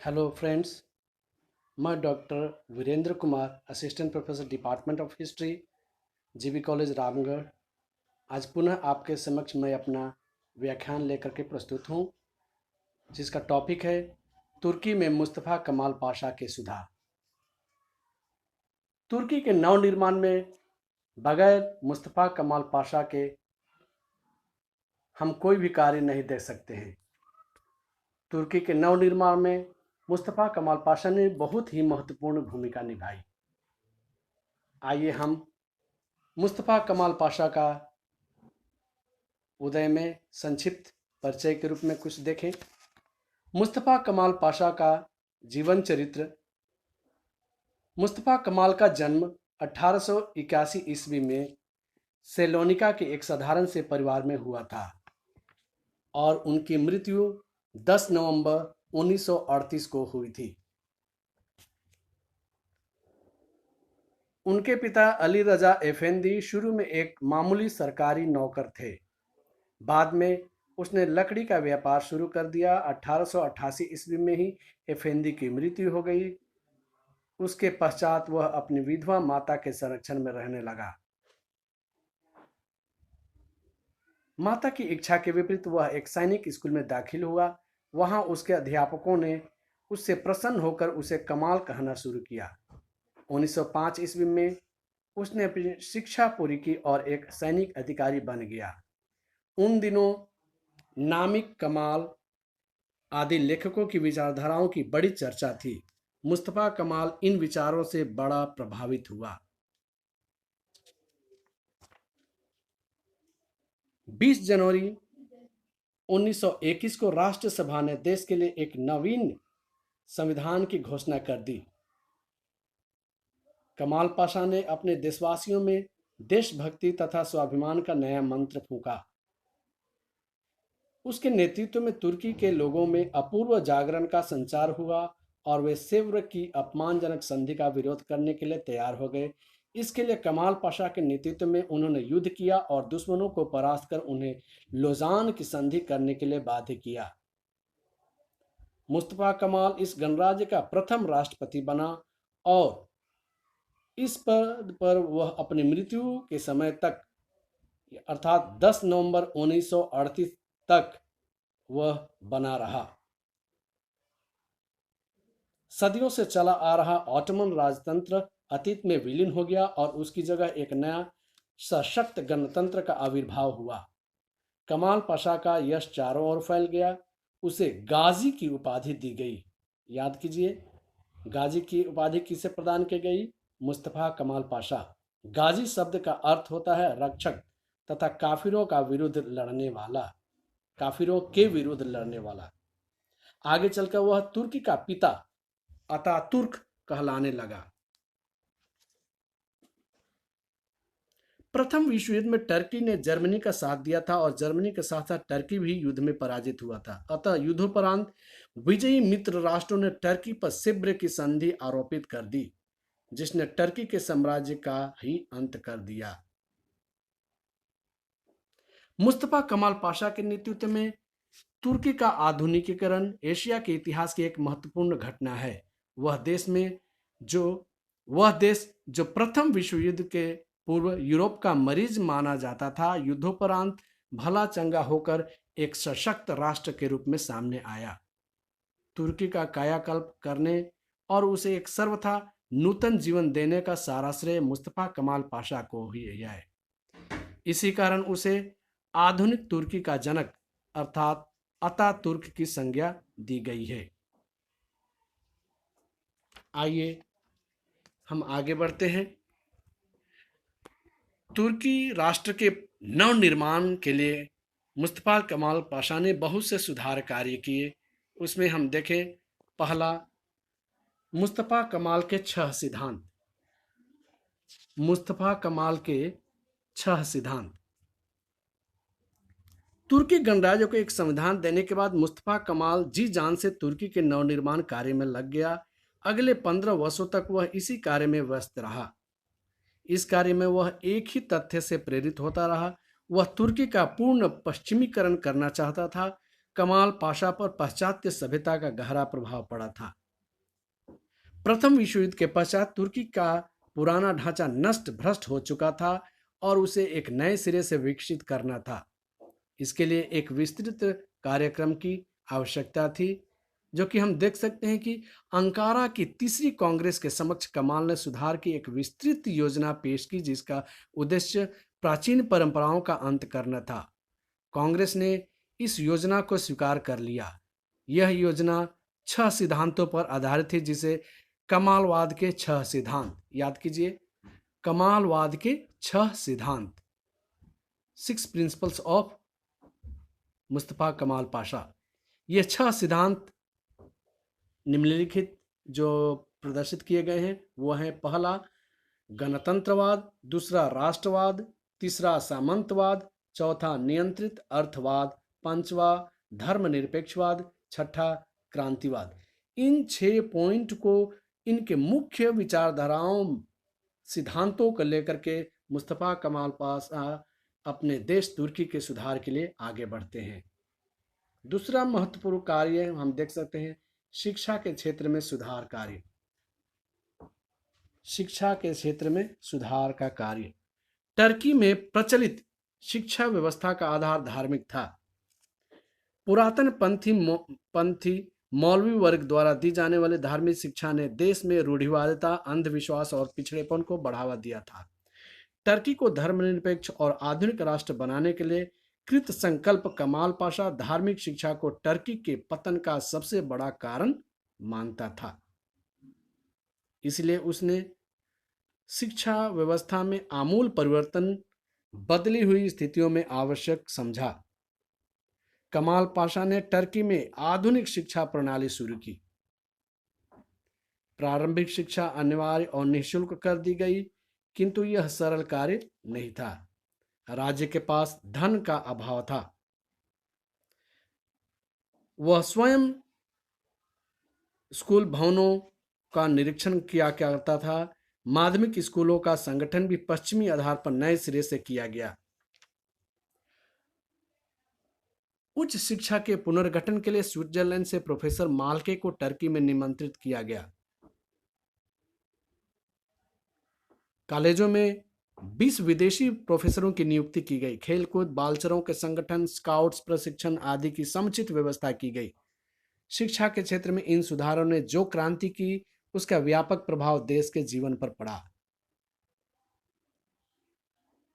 Hello friends. मैं doctor Virendra Kumar, assistant professor department of history, GB college Ramgarh. आज पुनः आपके समक्ष मैं अपना व्याख्यान लेकर के प्रस्तुत हूँ, जिसका टॉपिक है तुर्की में मुस्तफ़ा कमाल पाशा के सुधार। तुर्की के नवनिर्माण में बगैर मुस्तफ़ा कमाल पाशा के हम कोई भी कार्य नहीं देख सकते हैं। तुर्की के नवनिर्माण में मुस्तफ़ा कमाल पाशा ने बहुत ही महत्वपूर्ण भूमिका निभाई। आइए हम मुस्तफ़ा कमाल पाशा का उदय में संक्षिप्त परिचय के रूप में कुछ देखें। मुस्तफ़ा कमाल पाशा का जीवन चरित्र। मुस्तफ़ा कमाल का जन्म 1881 ईस्वी में सेलोनिका के एक साधारण से परिवार में हुआ था और उनकी मृत्यु 10 नवंबर 1938 को हुई थी। उनके पिता अली रजा एफेंदी शुरू में एक मामूली सरकारी नौकर थे। बाद में उसने लकड़ी का व्यापार शुरू कर दिया। 1888 ईस्वी में ही एफेंदी की मृत्यु हो गई। उसके पश्चात वह अपनी विधवा माता के संरक्षण में रहने लगा। माता की इच्छा के विपरीत वह एक सैनिक स्कूल में दाखिल हुआ। वहां उसके अध्यापकों ने उससे प्रसन्न होकर उसे कमाल कहना शुरू किया। 1905 ईस्वी में उसने अपनी शिक्षा पूरी की और एक सैनिक अधिकारी बन गया। उन दिनों नामिक कमाल आदि लेखकों की विचारधाराओं की बड़ी चर्चा थी। मुस्तफ़ा कमाल इन विचारों से बड़ा प्रभावित हुआ। 20 जनवरी 1921 को राष्ट्रसभा ने देश के लिए एक नवीन संविधान की घोषणा कर दी। कमाल पाशा ने अपने देशवासियों में देशभक्ति तथा स्वाभिमान का नया मंत्र फूंका। उसके नेतृत्व में तुर्की के लोगों में अपूर्व जागरण का संचार हुआ और वे सेव्र की अपमानजनक संधि का विरोध करने के लिए तैयार हो गए। इसके लिए कमाल पाशा के नेतृत्व में उन्होंने युद्ध किया और दुश्मनों को परास्त कर उन्हें लोजान की संधि करने के लिए बाध्य किया। मुस्तफ़ा कमाल इस गणराज्य का प्रथम राष्ट्रपति बना और इस पद पर वह अपनी मृत्यु के समय तक अर्थात 10 नवंबर 1938 तक वह बना रहा। सदियों से चला आ रहा ऑटोमन राजतंत्र अतीत में विलीन हो गया और उसकी जगह एक नया सशक्त गणतंत्र का आविर्भाव हुआ। कमाल पाशा का यश चारों ओर फैल गया। उसे गाजी की उपाधि दी गई। याद कीजिए, गाजी की उपाधि किसे प्रदान की गई? मुस्तफ़ा कमाल पाशा। गाजी शब्द का अर्थ होता है रक्षक तथा काफिरों का विरुद्ध लड़ने वाला, काफिरों के विरुद्ध लड़ने वाला। आगे चलकर वह तुर्की का पिता अतातुर्क कहलाने लगा। प्रथम विश्व युद्ध में टर्की ने जर्मनी का साथ दिया था और जर्मनी के साथ साथ टर्की भी युद्ध में पराजित हुआ था। अतः युद्धोपरांत विजयी मित्र राष्ट्रों ने टर्की पर सिब्र की संधि आरोपित कर दी, जिसने टर्की के साम्राज्य का ही अंत कर दिया। मुस्तफ़ा कमाल पाशा के नेतृत्व में तुर्की का आधुनिकीकरण एशिया के इतिहास की एक महत्वपूर्ण घटना है। जो वह देश जो प्रथम विश्व युद्ध के पूर्व यूरोप का मरीज माना जाता था, युद्धोपरांत भला चंगा होकर एक सशक्त राष्ट्र के रूप में सामने आया। तुर्की का कायाकल्प करने और उसे एक सर्वथा नूतन जीवन देने का सारा श्रेय मुस्तफ़ा कमाल पाशा को ही है। इसी कारण उसे आधुनिक तुर्की का जनक अर्थात अतातुर्क की संज्ञा दी गई है। आइए हम आगे बढ़ते हैं। तुर्की राष्ट्र के नवनिर्माण के लिए मुस्तफ़ा कमाल पाशा ने बहुत से सुधार कार्य किए। उसमें हम देखें, पहला, मुस्तफ़ा कमाल के 6 सिद्धांत। मुस्तफ़ा कमाल के 6 सिद्धांत। तुर्की गणराज्य को एक संविधान देने के बाद मुस्तफ़ा कमाल जी जान से तुर्की के नवनिर्माण कार्य में लग गया। अगले 15 वर्षों तक वह इसी कार्य में व्यस्त रहा। इस कार्य में वह एक ही तथ्य से प्रेरित होता रहा। वह तुर्की का पूर्ण पश्चिमीकरण करना चाहता था। कमाल पाशा पर पाश्चात्य सभ्यता का गहरा प्रभाव पड़ा था। प्रथम विश्व युद्ध के पश्चात तुर्की का पुराना ढांचा नष्ट भ्रष्ट हो चुका था और उसे एक नए सिरे से विकसित करना था। इसके लिए एक विस्तृत कार्यक्रम की आवश्यकता थी, जो कि हम देख सकते हैं कि अंकारा की तीसरी कांग्रेस के समक्ष कमाल ने सुधार की एक विस्तृत योजना पेश की, जिसका उद्देश्य प्राचीन परंपराओं का अंत करना था। कांग्रेस ने इस योजना को स्वीकार कर लिया। यह योजना 6 सिद्धांतों पर आधारित थी, जिसे कमालवाद के 6 सिद्धांत, याद कीजिए, कमालवाद के 6 सिद्धांत, 6 प्रिंसिपल्स ऑफ मुस्तफा कमाल पाशा। ये 6 सिद्धांत निम्नलिखित जो प्रदर्शित किए गए हैं वो हैं: पहला गणतंत्रवाद, दूसरा राष्ट्रवाद, तीसरा सामंतवाद, चौथा नियंत्रित अर्थवाद, पांचवा धर्मनिरपेक्षवाद, छठा क्रांतिवाद। इन 6 पॉइंट को, इनके मुख्य विचारधाराओं सिद्धांतों को लेकर के मुस्तफा कमाल पाशा अपने देश तुर्की के सुधार के लिए आगे बढ़ते हैं। दूसरा महत्वपूर्ण कार्य हम देख सकते हैं शिक्षा के क्षेत्र में सुधार कार्य। शिक्षा के क्षेत्र में सुधार का कार्य। टर्की में प्रचलित शिक्षा व्यवस्था का आधार धार्मिक था। पुरातन पंथी मौलवी वर्ग द्वारा दी जाने वाली धार्मिक शिक्षा ने देश में रूढ़िवादिता, अंधविश्वास और पिछड़ेपन को बढ़ावा दिया था। टर्की को धर्मनिरपेक्ष और आधुनिक राष्ट्र बनाने के लिए कृत संकल्प कमाल पाशा धार्मिक शिक्षा को टर्की के पतन का सबसे बड़ा कारण मानता था। इसलिए उसने शिक्षा व्यवस्था में आमूल परिवर्तन बदली हुई स्थितियों में आवश्यक समझा। कमाल पाशा ने टर्की में आधुनिक शिक्षा प्रणाली शुरू की। प्रारंभिक शिक्षा अनिवार्य और निःशुल्क कर दी गई, किंतु यह सरल कार्य नहीं था। राज्य के पास धन का अभाव था। वह स्वयं स्कूल भवनों का निरीक्षण किया करता था। माध्यमिक स्कूलों का संगठन भी पश्चिमी आधार पर नए सिरे से किया गया। उच्च शिक्षा के पुनर्गठन के लिए स्विट्जरलैंड से प्रोफेसर माल्के को टर्की में निमंत्रित किया गया। कॉलेजों में 20 विदेशी प्रोफेसरों की नियुक्ति की गई। खेलकूद, बालचरों के संगठन, स्काउट्स प्रशिक्षण आदि की समुचित व्यवस्था की गई। शिक्षा के क्षेत्र में इन सुधारों ने जो क्रांति की, उसका व्यापक प्रभाव देश के जीवन पर पड़ा।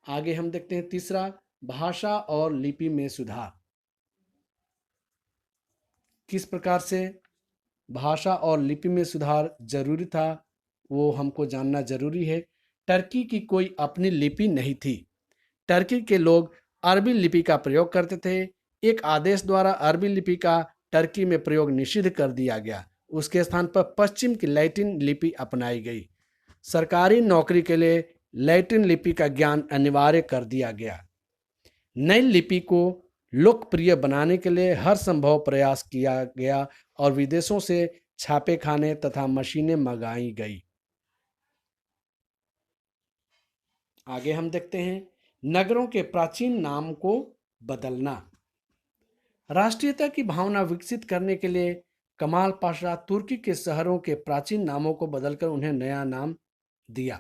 आगे हम देखते हैं तीसरा, भाषा और लिपि में सुधार। किस प्रकार से भाषा और लिपि में सुधार जरूरी था, वो हमको जानना जरूरी है। टर्की की कोई अपनी लिपि नहीं थी। टर्की के लोग अरबी लिपि का प्रयोग करते थे। एक आदेश द्वारा अरबी लिपि का टर्की में प्रयोग निषिद्ध कर दिया गया। उसके स्थान पर पश्चिम की लैटिन लिपि अपनाई गई। सरकारी नौकरी के लिए लैटिन लिपि का ज्ञान अनिवार्य कर दिया गया। नई लिपि को लोकप्रिय बनाने के लिए हर संभव प्रयास किया गया और विदेशों से छापे खाने तथा मशीनें मंगाई गई। आगे हम देखते हैं नगरों के प्राचीन नाम को बदलना। राष्ट्रीयता की भावना विकसित करने के लिए कमाल पाशा तुर्की के शहरों के प्राचीन नामों को बदलकर उन्हें नया नाम दिया।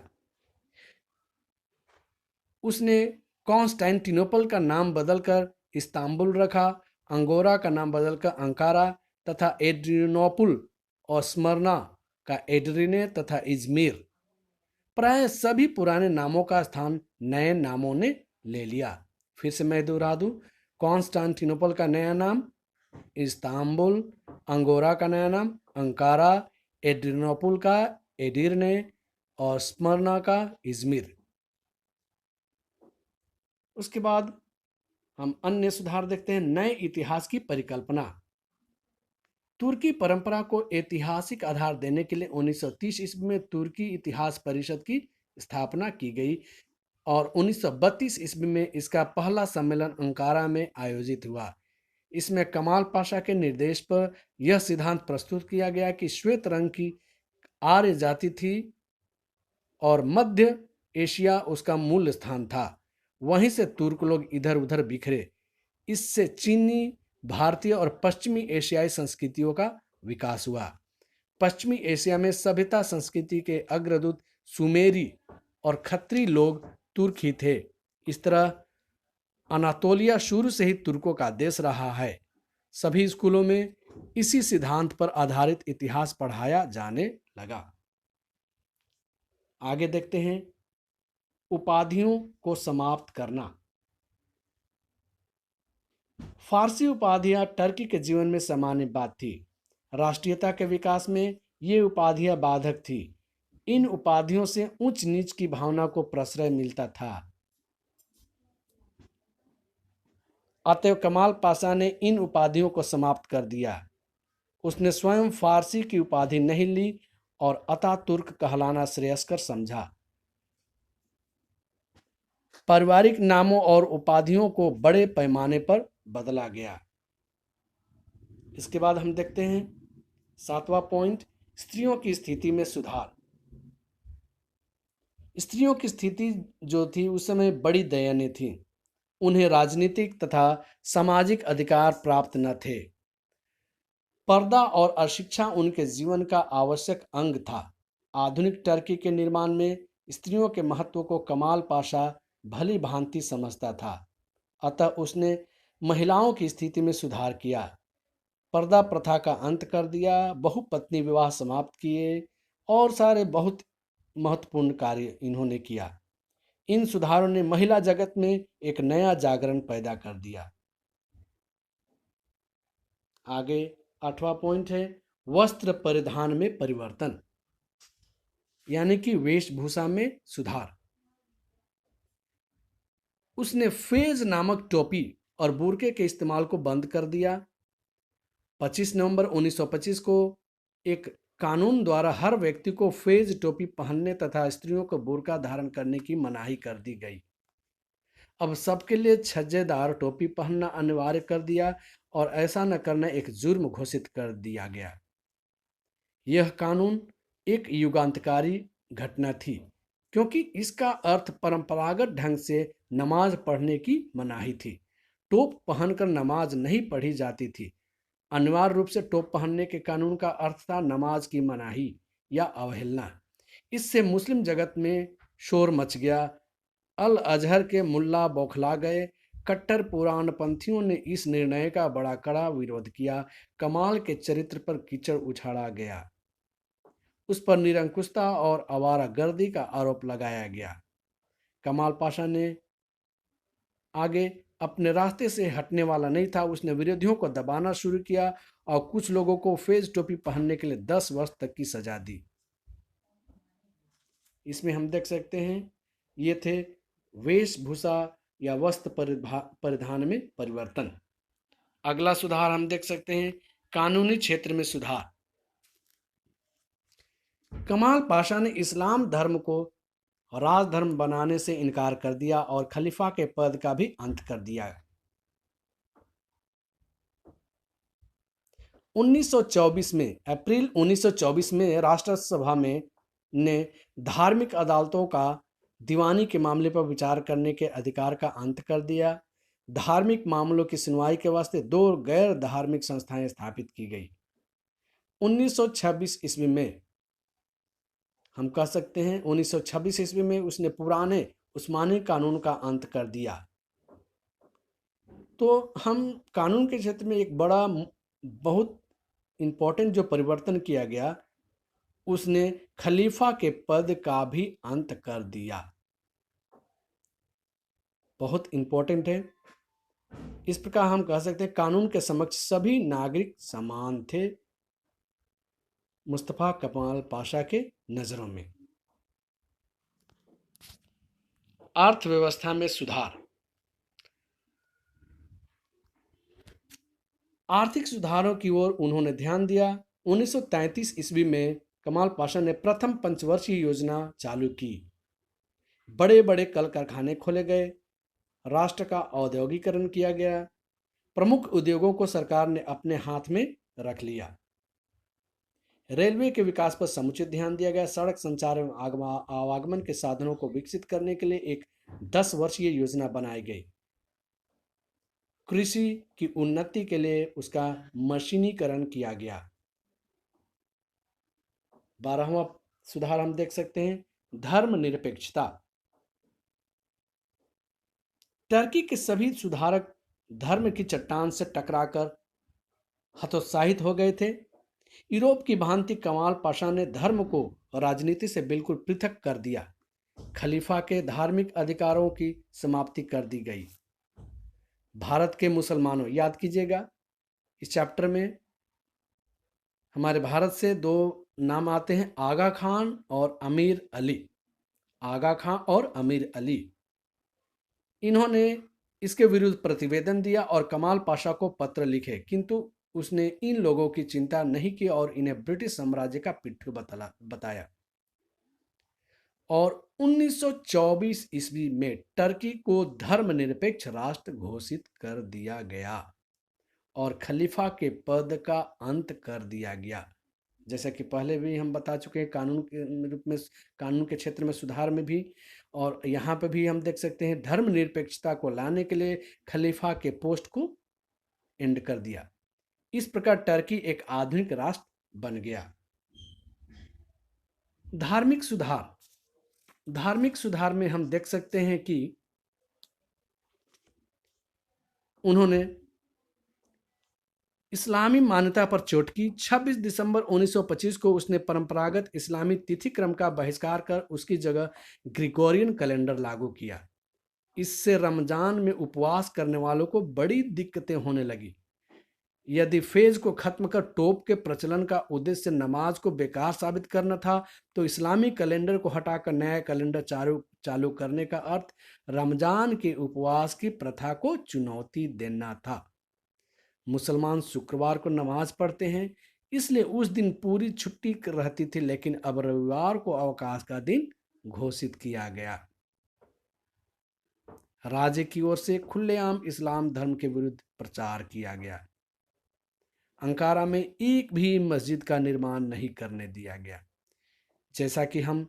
उसने कॉन्स्टेंटिनोपल का नाम बदलकर इस्तांबुल रखा, अंगोरा का नाम बदलकर अंकारा तथा एड्रियानोपुल और स्मरना का एड्रिने तथा इजमीर। प्राय सभी पुराने नामों का स्थान नए नामों ने ले लिया। फिर से मैं दोहरा दूं, कॉन्स्टेंटिनोपल का नया नाम इस्तांबुल, अंगोरा का नया नाम अंकारा, एड्रियानोपुल का एडिरने और स्मरना का इजमीर। उसके बाद हम अन्य सुधार देखते हैं। नए इतिहास की परिकल्पना। तुर्की परंपरा को ऐतिहासिक आधार देने के लिए 1930 ईस्वी में तुर्की इतिहास परिषद की स्थापना की गई और 1932 ईस्वी में इसका पहला सम्मेलन अंकारा में आयोजित हुआ। इसमें कमाल पाशा के निर्देश पर यह सिद्धांत प्रस्तुत किया गया कि श्वेत रंग की आर्य जाति थी और मध्य एशिया उसका मूल स्थान था। वहीं से तुर्क लोग इधर उधर बिखरे। इससे चीनी भारतीय और पश्चिमी एशियाई संस्कृतियों का विकास हुआ। पश्चिमी एशिया में सभ्यता संस्कृति के अग्रदूत सुमेरी और खत्री लोग तुर्क ही थे। इस तरह अनातोलिया शुरू से ही तुर्कों का देश रहा है। सभी स्कूलों में इसी सिद्धांत पर आधारित इतिहास पढ़ाया जाने लगा। आगे देखते हैं, उपाधियों को समाप्त करना। फारसी उपाधियां टर्की के जीवन में सामान्य बात थी। राष्ट्रीयता के विकास में ये उपाधियां बाधक थी। इन उपाधियों से ऊंच नीच की भावना को प्रश्रय मिलता था। अतएव कमाल पाशा ने इन उपाधियों को समाप्त कर दिया। उसने स्वयं फारसी की उपाधि नहीं ली और अतातुर्क कहलाना श्रेयस्कर समझा। पारिवारिक नामों और उपाधियों को बड़े पैमाने पर बदला गया। इसके बाद हम देखते हैं 7वां पॉइंट, स्त्रियों की स्थिति में सुधार। स्त्रियों की स्थिति जो थी उस समय बड़ी दयनीय थी। उन्हें राजनीतिक तथा सामाजिक अधिकार प्राप्त न थे। पर्दा और अशिक्षा उनके जीवन का आवश्यक अंग था। आधुनिक टर्की के निर्माण में स्त्रियों के महत्व को कमाल पाशा भली भांति समझता था। अतः उसने महिलाओं की स्थिति में सुधार किया, पर्दा प्रथा का अंत कर दिया, बहुपत्नी विवाह समाप्त किए और सारे बहुत महत्वपूर्ण कार्य इन्होंने किया। इन सुधारों ने महिला जगत में एक नया जागरण पैदा कर दिया। आगे 8वां पॉइंट है, वस्त्र परिधान में परिवर्तन, यानी कि वेशभूषा में सुधार। उसने फेज नामक टोपी और बुर्के के इस्तेमाल को बंद कर दिया। 25 नवंबर 1925 को एक कानून द्वारा हर व्यक्ति को फेज टोपी पहनने तथा स्त्रियों को बुर्का धारण करने की मनाही कर दी गई। अब सबके लिए छज्जेदार टोपी पहनना अनिवार्य कर दिया और ऐसा न करना एक जुर्म घोषित कर दिया गया। यह कानून एक युगांतकारी घटना थी, क्योंकि इसका अर्थ परंपरागत ढंग से नमाज पढ़ने की मनाही थी। टोप पहनकर नमाज नहीं पढ़ी जाती थी। अनिवार्य रूप से टोप पहनने के कानून का अर्थ था नमाज की मनाही या अवहेलना। इससे मुस्लिम जगत में शोर मच गया। अल अजहर के मुल्ला बौखला गए। कट्टर पुराणपंथियों ने इस निर्णय का बड़ा कड़ा विरोध किया। कमाल के चरित्र पर कीचड़ उछाला गया। उस पर निरंकुशता और आवारागर्दी का आरोप लगाया गया। कमाल पाशा ने आगे अपने रास्ते से हटने वाला नहीं था। उसने विरोधियों को दबाना शुरू किया और कुछ लोगों को फेज टोपी पहनने के लिए 10 वर्ष तक की सजा दी। इसमें हम देख सकते हैं ये थे वेशभूषा या वस्त्र परिधान में परिवर्तन। अगला सुधार हम देख सकते हैं कानूनी क्षेत्र में सुधार। कमाल पाशा ने इस्लाम धर्म को राजधर्म बनाने से इनकार कर दिया और खलीफा के पद का भी अंत कर दिया। 1924 में अप्रैल 1924 में राष्ट्रसभा में ने धार्मिक अदालतों का दीवानी के मामले पर विचार करने के अधिकार का अंत कर दिया। धार्मिक मामलों की सुनवाई के वास्ते 2 गैर धार्मिक संस्थाएं स्थापित की गई। 1926 ईस्वी में हम कह सकते हैं 1926 ईस्वी में उसने पुराने उस्मानी कानून का अंत कर दिया। तो हम कानून के क्षेत्र में एक बड़ा बहुत इंपॉर्टेंट जो परिवर्तन किया गया, उसने खलीफा के पद का भी अंत कर दिया। बहुत इंपॉर्टेंट है। इस प्रकार हम कह सकते हैं कानून के समक्ष सभी नागरिक समान थे मुस्तफा कमाल पाशा के नजरों में। अर्थव्यवस्था में सुधार। आर्थिक सुधारों की ओर उन्होंने ध्यान दिया। 1933 ईस्वी में कमाल पाशा ने प्रथम पंचवर्षीय योजना चालू की। बड़े बड़े कल कारखाने खोले गए। राष्ट्र का औद्योगिकरण किया गया। प्रमुख उद्योगों को सरकार ने अपने हाथ में रख लिया। रेलवे के विकास पर समुचित ध्यान दिया गया। सड़क संचार एवं आवागमन के साधनों को विकसित करने के लिए एक 10 वर्षीय योजना बनाई गई। कृषि की उन्नति के लिए उसका मशीनीकरण किया गया। 12वां सुधार हम देख सकते हैं धर्मनिरपेक्षता। टर्की के सभी सुधारक धर्म की चट्टान से टकराकर हतोत्साहित हो गए थे। यूरोप की भांति कमाल पाशा ने धर्म को राजनीति से बिल्कुल पृथक कर दिया। खलीफा के धार्मिक अधिकारों की समाप्ति कर दी गई। भारत के मुसलमानों, याद कीजिएगा इस चैप्टर में हमारे भारत से दो नाम आते हैं, आगा खान और अमीर अली। आगा खान और अमीर अली, इन्होंने इसके विरुद्ध प्रतिवेदन दिया और कमाल पाशा को पत्र लिखे, किंतु उसने इन लोगों की चिंता नहीं की और इन्हें ब्रिटिश साम्राज्य का पिट्ठू बताया। और 1924 ईस्वी में टर्की को धर्मनिरपेक्ष राष्ट्र घोषित कर दिया गया और खलीफा के पद का अंत कर दिया गया। जैसा कि पहले भी हम बता चुके हैं, कानून के रूप में, कानून के क्षेत्र में सुधार में भी, और यहाँ पे भी हम देख सकते हैं धर्मनिरपेक्षता को लाने के लिए खलीफा के पोस्ट को एंड कर दिया। इस प्रकार टर्की एक आधुनिक राष्ट्र बन गया। धार्मिक सुधार, धार्मिक सुधार में हम देख सकते हैं कि उन्होंने इस्लामी मान्यता पर चोट की। 26 दिसंबर 1925 को उसने परंपरागत इस्लामी तिथि क्रम का बहिष्कार कर उसकी जगह ग्रिगोरियन कैलेंडर लागू किया। इससे रमजान में उपवास करने वालों को बड़ी दिक्कतें होने लगी। यदि फेज को खत्म कर टोप के प्रचलन का उद्देश्य नमाज को बेकार साबित करना था, तो इस्लामी कैलेंडर को हटाकर नया कैलेंडर चालू करने का अर्थ रमजान के उपवास की प्रथा को चुनौती देना था। मुसलमान शुक्रवार को नमाज पढ़ते हैं, इसलिए उस दिन पूरी छुट्टी रहती थी, लेकिन अब रविवार को अवकाश का दिन घोषित किया गया। राज्य की ओर से खुलेआम इस्लाम धर्म के विरुद्ध प्रचार किया गया। अंकारा में एक भी मस्जिद का निर्माण नहीं करने दिया गया। जैसा कि हम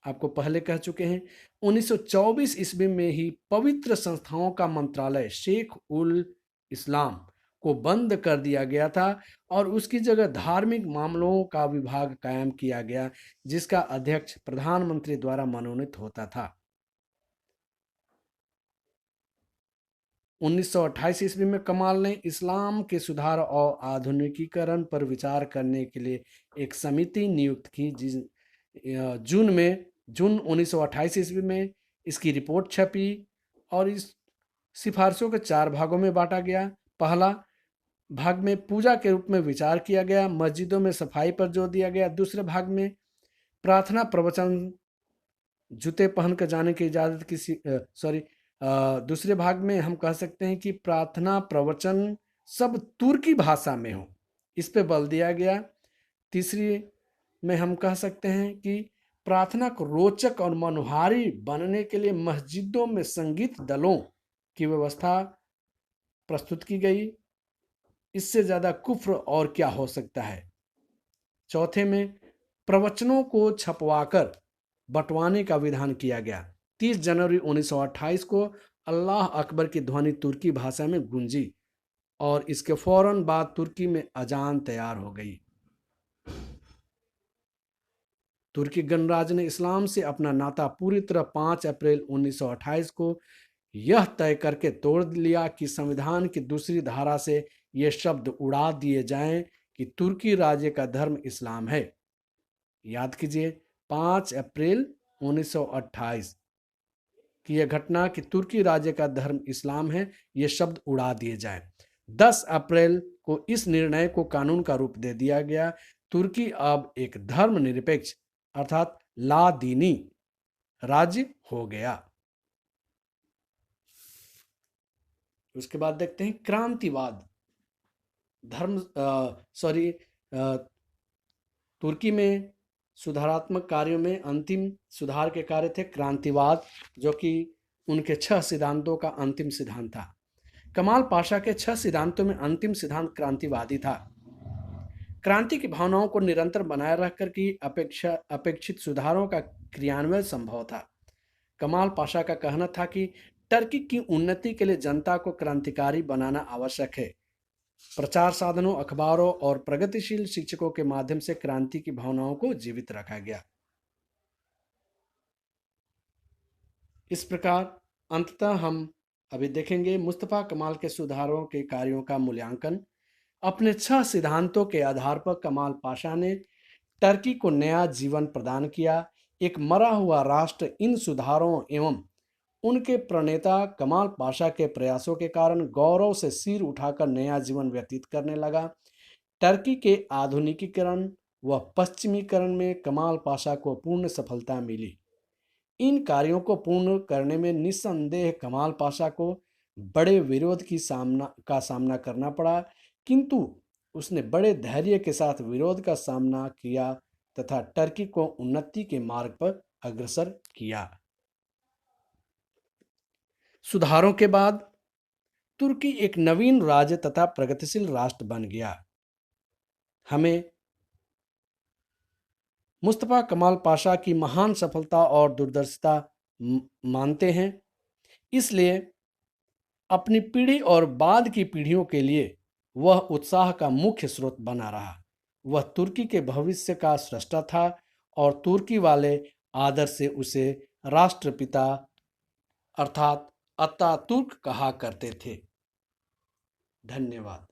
आपको पहले कह चुके हैं, 1924 ईस्वी में ही पवित्र संस्थाओं का मंत्रालय शेख उल इस्लाम को बंद कर दिया गया था और उसकी जगह धार्मिक मामलों का विभाग कायम किया गया, जिसका अध्यक्ष प्रधानमंत्री द्वारा मनोनीत होता था। 1928 ईस्वी में कमाल ने इस्लाम के सुधार और आधुनिकीकरण पर विचार करने के लिए एक समिति नियुक्त की। जून 1928 ईस्वी में इसकी रिपोर्ट छपी और इस सिफारिशों के 4 भागों में बांटा गया। पहला भाग में पूजा के रूप में विचार किया गया, मस्जिदों में सफाई पर जोर दिया गया। दूसरे भाग में प्रार्थना प्रवचन जूते पहनकर जाने की इजाज़त की दूसरे भाग में हम कह सकते हैं कि प्रार्थना प्रवचन सब तुर्की भाषा में हो, इस पे बल दिया गया। तीसरी में हम कह सकते हैं कि प्रार्थना को रोचक और मनोहारी बनने के लिए मस्जिदों में संगीत दलों की व्यवस्था प्रस्तुत की गई। इससे ज़्यादा कुफ्र और क्या हो सकता है। चौथे में प्रवचनों को छपवाकर बंटवाने का विधान किया गया। 30 जनवरी 1928 को अल्लाह अकबर की ध्वनि तुर्की भाषा में गूंजी और इसके फौरन बाद तुर्की में अजान तैयार हो गई। तुर्की गणराज्य ने इस्लाम से अपना नाता पूरी तरह 5 अप्रैल 1928 को यह तय करके तोड़ लिया कि संविधान की दूसरी धारा से ये शब्द उड़ा दिए जाएं कि तुर्की राज्य का धर्म इस्लाम है। याद कीजिए 5 अप्रैल 1928 की यह घटना कि तुर्की राज्य का धर्म इस्लाम है, ये शब्द उड़ा दिए जाएं। 10 अप्रैल को इस निर्णय को कानून का रूप दे दिया गया। तुर्की अब एक धर्मनिरपेक्ष अर्थात ला दीनी राज्य हो गया। उसके बाद देखते हैं क्रांतिवाद। तुर्की में सुधारात्मक कार्यों में अंतिम सुधार के कार्य थे क्रांतिवाद, जो कि उनके 6 सिद्धांतों का अंतिम सिद्धांत था। कमाल पाशा के 6 सिद्धांतों में अंतिम सिद्धांत क्रांतिवादी था। क्रांति की भावनाओं को निरंतर बनाए रखकर की अपेक्षित सुधारों का क्रियान्वयन संभव था। कमाल पाशा का कहना था कि टर्की की उन्नति के लिए जनता को क्रांतिकारी बनाना आवश्यक है। प्रचार साधनों, अखबारों और प्रगतिशील शिक्षकों के माध्यम से क्रांति की भावनाओं को जीवित रखा गया। इस प्रकार अंततः हम अभी देखेंगे मुस्तफा कमाल के सुधारों के कार्यों का मूल्यांकन। अपने 6 सिद्धांतों के आधार पर कमाल पाशा ने टर्की को नया जीवन प्रदान किया। एक मरा हुआ राष्ट्र इन सुधारों एवं उनके प्रणेता कमाल पाशा के प्रयासों के कारण गौरव से सिर उठाकर नया जीवन व्यतीत करने लगा। टर्की के आधुनिकीकरण व पश्चिमीकरण में कमाल पाशा को पूर्ण सफलता मिली। इन कार्यों को पूर्ण करने में निस्संदेह कमाल पाशा को बड़े विरोध का सामना करना पड़ा, किंतु उसने बड़े धैर्य के साथ विरोध का सामना किया तथा टर्की को उन्नति के मार्ग पर अग्रसर किया। सुधारों के बाद तुर्की एक नवीन राज्य तथा प्रगतिशील राष्ट्र बन गया। हमें मुस्तफा कमाल पाशा की महान सफलता और दूरदर्शिता मानते हैं, इसलिए अपनी पीढ़ी और बाद की पीढ़ियों के लिए वह उत्साह का मुख्य स्रोत बना रहा। वह तुर्की के भविष्य का स्रष्टा था और तुर्की वाले आदर से उसे राष्ट्रपिता अर्थात अत्तातुर्क कहा करते थे। धन्यवाद।